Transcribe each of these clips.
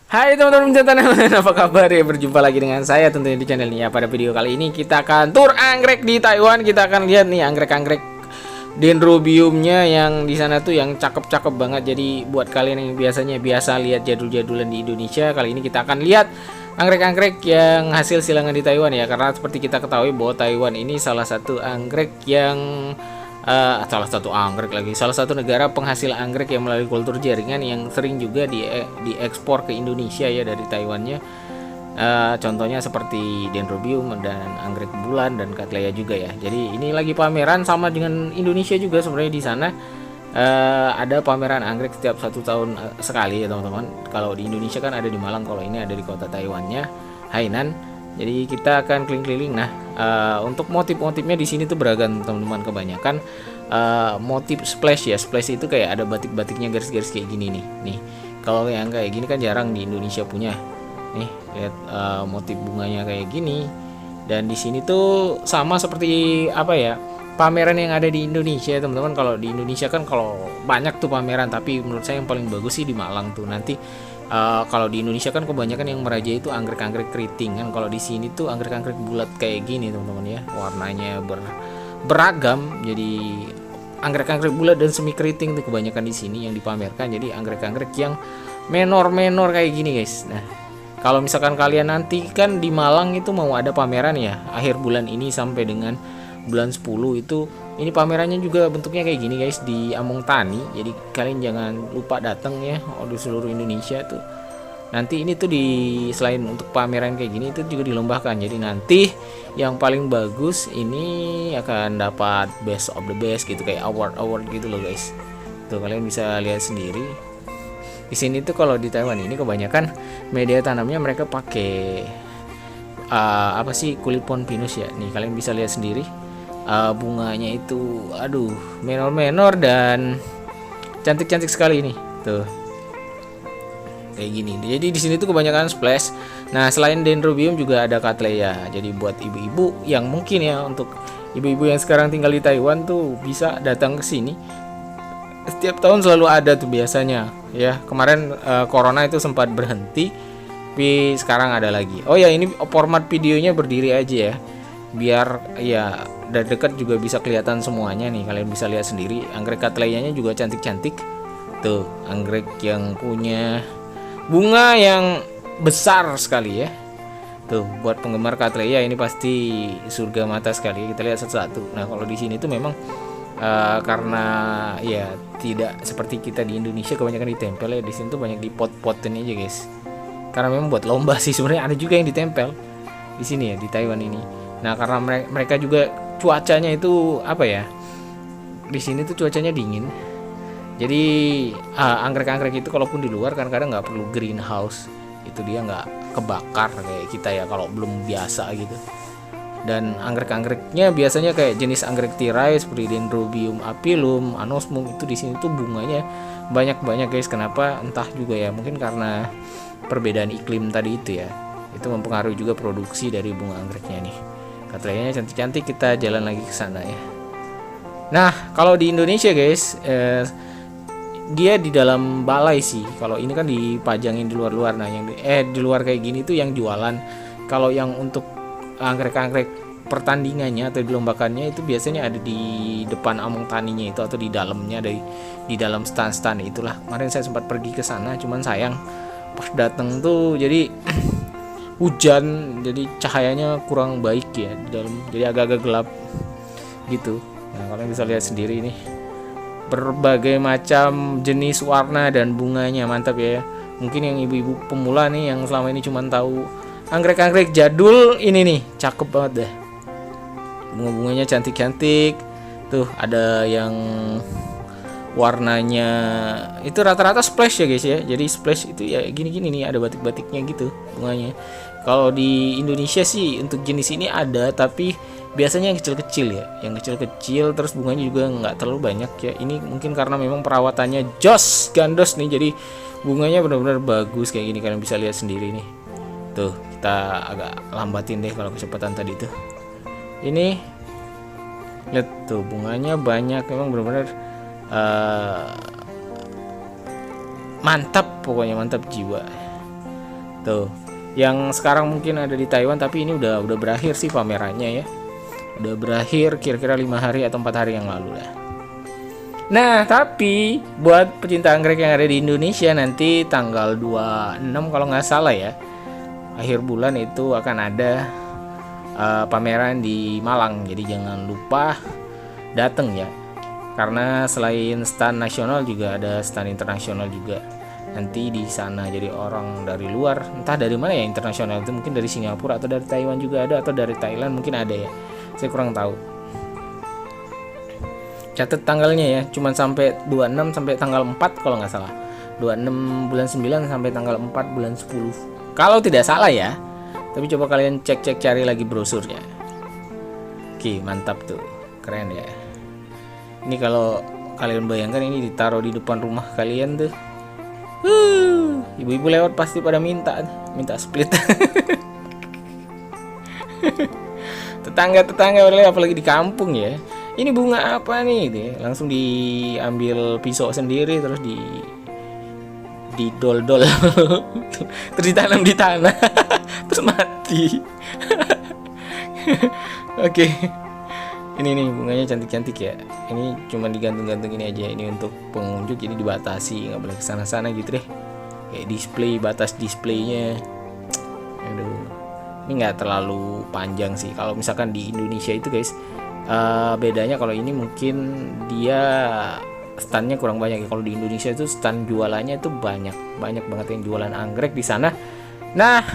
Hai teman-teman jantan, apa kabar ya? Berjumpa lagi dengan saya tentunya di channel ini ya. Pada video kali ini kita akan tur anggrek di Taiwan. Kita akan lihat nih anggrek-anggrek dendrobiumnya yang di sana tuh yang cakep-cakep banget. Jadi buat kalian yang biasanya biasa lihat jadul-jadulan di Indonesia, kali ini kita akan lihat anggrek-anggrek yang hasil silangan di Taiwan ya. Karena seperti kita ketahui bahwa Taiwan ini salah satu anggrek yang salah satu negara penghasil anggrek yang melalui kultur jaringan yang sering juga diekspor ke Indonesia ya dari Taiwannya. Contohnya seperti dendrobium dan anggrek bulan dan cattleya juga ya. Jadi ini lagi pameran sama dengan Indonesia juga sebenarnya di sana. Ada pameran anggrek setiap 1 tahun sekali ya teman-teman. Kalau di Indonesia kan ada di Malang, kalau ini ada di kota Taiwannya, Hainan. Jadi kita akan keliling-keliling. Nah, untuk motif-motifnya di sini tuh beragam teman-teman. Kebanyakan motif splash ya. Splash itu kayak ada batik-batiknya garis-garis kayak gini nih. Nih, kalau yang kayak gini kan jarang di Indonesia punya. Nih, lihat motif bunganya kayak gini. Dan di sini tuh sama seperti apa ya? Pameran yang ada di Indonesia teman-teman. Kalau di Indonesia kan kalau banyak tuh pameran, tapi menurut saya yang paling bagus sih di Malang tuh. Nanti kalau di Indonesia kan kebanyakan yang merajai itu anggrek-anggrek keriting kan. Kalau di sini tuh anggrek-anggrek bulat kayak gini teman-teman ya. Warnanya beragam. Jadi anggrek-anggrek bulat dan semi keriting tuh kebanyakan di sini yang dipamerkan. Jadi anggrek-anggrek yang menor-menor kayak gini guys. Nah, kalau misalkan kalian nanti kan di Malang itu mau ada pameran ya akhir bulan ini sampai dengan bulan 10 itu, ini pamerannya juga bentuknya kayak gini guys di Among Tani. Jadi kalian jangan lupa datang ya di seluruh Indonesia tuh. Nanti ini tuh selain untuk pameran kayak gini itu juga dilombakan. Jadi nanti yang paling bagus ini akan dapat best of the best gitu, kayak award gitu loh guys. Tuh kalian bisa lihat sendiri. Di sini tuh kalau di Taiwan ini kebanyakan media tanamnya mereka pakai apa sih, kulit pohon pinus ya. Nih kalian bisa lihat sendiri. Bunganya itu aduh menor-menor dan cantik-cantik sekali ini tuh kayak gini. Jadi di sini tuh kebanyakan splash. Nah, selain dendrobium juga ada cattleya. Jadi buat ibu-ibu yang mungkin ya, untuk ibu-ibu yang sekarang tinggal di Taiwan tuh bisa datang ke sini. Setiap tahun selalu ada tuh biasanya ya. Kemarin corona itu sempat berhenti, tapi sekarang ada lagi. Oh ya, ini format videonya berdiri aja ya, biar ya dari dekat juga bisa kelihatan semuanya nih. Kalian bisa lihat sendiri anggrek cattleyanya juga cantik-cantik tuh. Anggrek yang punya bunga yang besar sekali ya. Tuh buat penggemar cattleya ini pasti surga mata sekali. Kita lihat satu-satu. Nah, kalau di sini tuh memang karena ya tidak seperti kita di Indonesia kebanyakan ditempel ya. Di sini tuh banyak di pot-potin aja guys. Karena memang buat lomba sih sebenarnya. Ada juga yang ditempel di sini ya di Taiwan ini. Nah, karena mereka juga cuacanya itu apa ya, di sini tuh cuacanya dingin. Jadi anggrek-anggrek itu kalaupun di luar kadang-kadang nggak perlu greenhouse, itu dia nggak kebakar kayak kita ya kalau belum biasa gitu. Dan anggrek-anggreknya biasanya kayak jenis anggrek tirai seperti dendrobium apilum, anosmum, itu di sini tuh bunganya banyak-banyak guys. Kenapa? Entah juga ya, mungkin karena perbedaan iklim tadi itu ya, itu mempengaruhi juga produksi dari bunga anggreknya nih. Cattleya cantik-cantik, kita jalan lagi ke sana ya. Nah, kalau di Indonesia guys, dia di dalam balai sih. Kalau ini kan dipajangin di luar-luar. Nah, yang di luar kayak gini tuh yang jualan. Kalau yang untuk anggrek-anggrek pertandingannya atau dilombakannya itu biasanya ada di depan Among Taninya itu, atau di dalamnya, di dalam stand-stand itulah. Kemarin saya sempat pergi ke sana, cuman sayang pas datang tuh jadi hujan, jadi cahayanya kurang baik ya di dalam, jadi agak-agak gelap gitu. Nah, kalian bisa lihat sendiri nih berbagai macam jenis warna dan bunganya, mantap ya. Mungkin yang ibu-ibu pemula nih yang selama ini cuma tahu anggrek-anggrek jadul, ini nih cakep banget deh. Bunga-bunganya cantik-cantik tuh. Ada yang warnanya itu rata-rata splash ya guys ya. Jadi splash itu ya gini-gini nih, ada batik-batiknya gitu bunganya. Kalau di Indonesia sih untuk jenis ini ada, tapi biasanya yang kecil-kecil ya, yang kecil-kecil, terus bunganya juga nggak terlalu banyak ya. Ini mungkin karena memang perawatannya jos gandos nih, jadi bunganya benar-benar bagus kayak gini. Kalian bisa lihat sendiri nih. Tuh, kita agak lambatin deh kalau kecepatan tadi tuh. Ini lihat tuh, bunganya banyak, memang benar-benar mantap, pokoknya mantap jiwa. Tuh, yang sekarang mungkin ada di Taiwan, tapi ini udah berakhir sih pamerannya ya. Udah berakhir kira-kira 5 hari atau 4 hari yang lalu lah. Nah, tapi buat pecinta anggrek yang ada di Indonesia, nanti tanggal 26 kalau nggak salah ya, akhir bulan itu akan ada pameran di Malang. Jadi jangan lupa datang ya, karena selain stand nasional juga ada stand internasional juga nanti di sana. Jadi orang dari luar, entah dari mana ya, internasional itu mungkin dari Singapura atau dari Taiwan juga ada, atau dari Thailand mungkin ada ya, saya kurang tahu. Catat tanggalnya ya, cuman sampai 26 sampai tanggal 4 kalau nggak salah, 26 bulan 9 sampai tanggal 4 bulan 10 kalau tidak salah ya. Tapi coba kalian cek cari lagi brosurnya. Oke, mantap tuh, keren ya. Ini kalau kalian bayangkan ini ditaruh di depan rumah kalian tuh, ibu-ibu lewat pasti pada minta split. Tetangga apalagi di kampung ya, ini bunga apa nih gitu ya. Langsung diambil pisau sendiri, terus didol-dol terus ditanam di tanah terus mati. Oke. Ini nih bunganya cantik-cantik ya. Ini cuma digantung-gantung ini aja. Ini untuk pengunjung, jadi dibatasi, nggak boleh kesana-sana gitu deh. Kayak display, batas displaynya. Aduh, ini nggak terlalu panjang sih. Kalau misalkan di Indonesia itu guys, bedanya kalau ini mungkin dia standnya kurang banyak ya. Kalau di Indonesia itu stand jualannya itu banyak banget yang jualan anggrek di sana. Nah,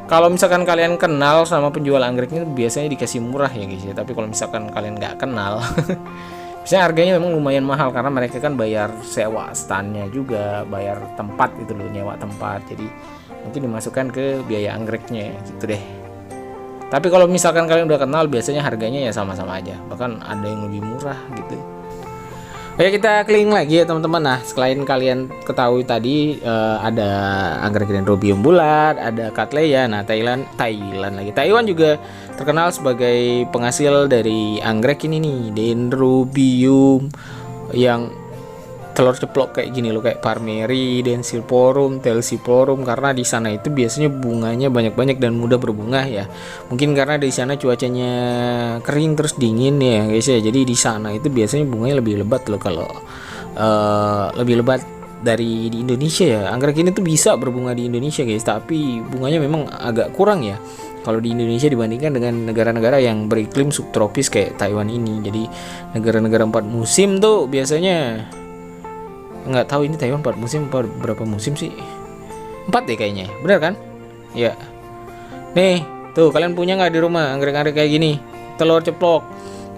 kalau misalkan kalian kenal sama penjual anggreknya, biasanya dikasih murah ya guys ya. Tapi kalau misalkan kalian nggak kenal, biasanya harganya memang lumayan mahal, karena mereka kan bayar sewa standnya juga, bayar tempat itu loh, nyewa tempat. Jadi mungkin dimasukkan ke biaya anggreknya gitu deh. Tapi kalau misalkan kalian udah kenal, biasanya harganya ya sama-sama aja, bahkan ada yang lebih murah gitu. Oke, kita keliling lagi ya teman-teman. Nah, selain kalian ketahui tadi ada anggrek dendrobium bulat, ada cattleya. Nah, Taiwan juga terkenal sebagai penghasil dari anggrek ini nih, dendrobium yang telur ceplok kayak gini loh, kayak Parmeri, Densiphorum, Telesiphorum. Karena di sana itu biasanya bunganya banyak-banyak dan mudah berbunga ya. Mungkin karena di sana cuacanya kering terus dingin ya guys ya. Jadi di sana itu biasanya bunganya lebih lebat loh, kalau lebih lebat dari di Indonesia ya. Anggrek ini tuh bisa berbunga di Indonesia guys, tapi bunganya memang agak kurang ya kalau di Indonesia dibandingkan dengan negara-negara yang beriklim subtropis kayak Taiwan ini. Jadi negara-negara 4 musim tuh biasanya, nggak tahu ini Taiwan 4 musim berapa musim sih, 4 deh kayaknya, bener kan ya. Nih tuh, kalian punya nggak di rumah anggrek-anggrek kayak gini telur ceplok?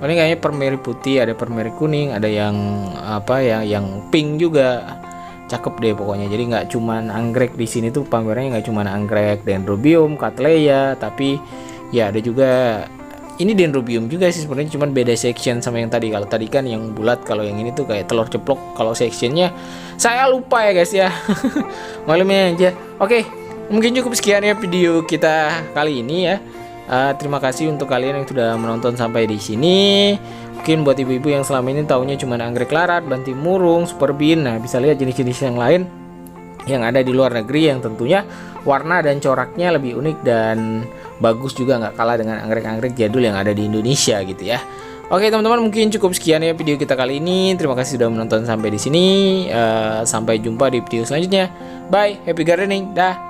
Kalau ini kayaknya Parmeri putih, ada Parmeri kuning, ada yang apa ya, yang pink juga, cakep deh pokoknya. Jadi nggak cuman anggrek di sini tuh, pamerannya nggak cuman anggrek dendrobium, cattleya, tapi ya ada juga ini dendrobium juga sih sebenarnya, cuman beda section sama yang tadi. Kalau tadi kan yang bulat, kalau yang ini tuh kayak telur ceplok. Kalau sectionnya saya lupa ya guys ya. Maklumnya aja. Oke, mungkin cukup sekian ya video kita kali ini ya. Terima kasih untuk kalian yang sudah menonton sampai di sini. Mungkin buat ibu-ibu yang selama ini taunya cuma anggrek larat, bantimurung, super bean, nah bisa lihat jenis-jenis yang lain yang ada di luar negeri, yang tentunya warna dan coraknya lebih unik dan bagus juga, nggak kalah dengan anggrek-anggrek jadul yang ada di Indonesia gitu ya. Oke teman-teman, mungkin cukup sekian ya video kita kali ini. Terima kasih sudah menonton sampai di sini. Sampai jumpa di video selanjutnya. Bye, happy gardening, dah.